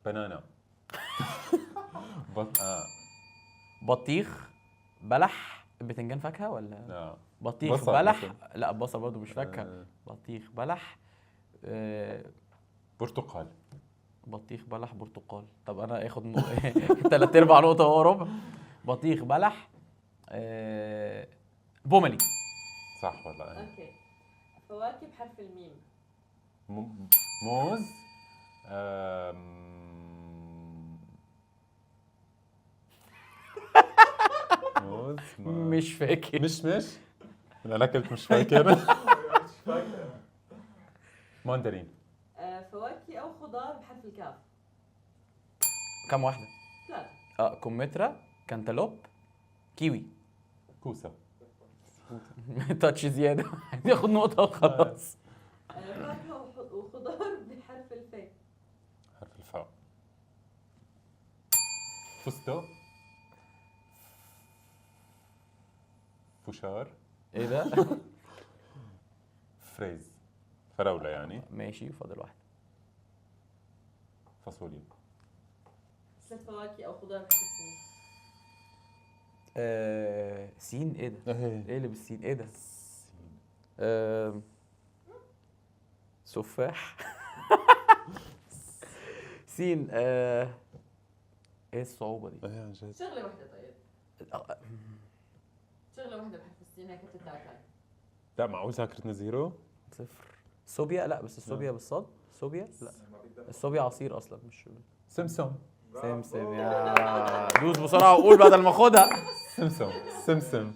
بنانا. بطيخ، بلح. البتنجان فاكهه ولا؟ لا. بطيخ بصل بلح مثلاً. لا البصل برضه مش فاكهه. بطيخ بلح برتقال. بطيخ بلح برتقال. طب انا اخد تلات ارباع نقطه وهو ربع. بطيخ بلح بوملي. صح ولا ايه؟ اوكي. فواكه بحرف الميم. موز. موز. مش فاكر. مش انا اكلت مش فاكر. ماندرين. فواكه او خضار بحرف الكاف. كم واحده؟ لا. كمثرى، كانتالوب، كيوي. كوسه. تاتش زياده. ياخد نقطه وخلاص. فاكهه وخضار بحرف الفاء. حرف الفاء. فستق. فشار. ايه ده؟ فريز. فراولة يعني. ماشي فاضل واحده. فاصوليا. 6 فواكه او خضار بحرف السين. سين. ايه ده؟ ايه اللي بالسين؟ ايه ده؟ سفاح. سين. ايه الصعوبة دي؟ عن جد. شغله واحده طيب. شغله واحده بحرف السين هيك بتتعب. لا معقول ذاكرتنا زيرو؟ صفر. صوبيا. لا بس الصوبيا بالصاد. صوبيا لا. الصوبيا عصير اصلا مش. سمسم. سمسم. يا دوس بسرعة وقول بدل ما اخدها. سمسم.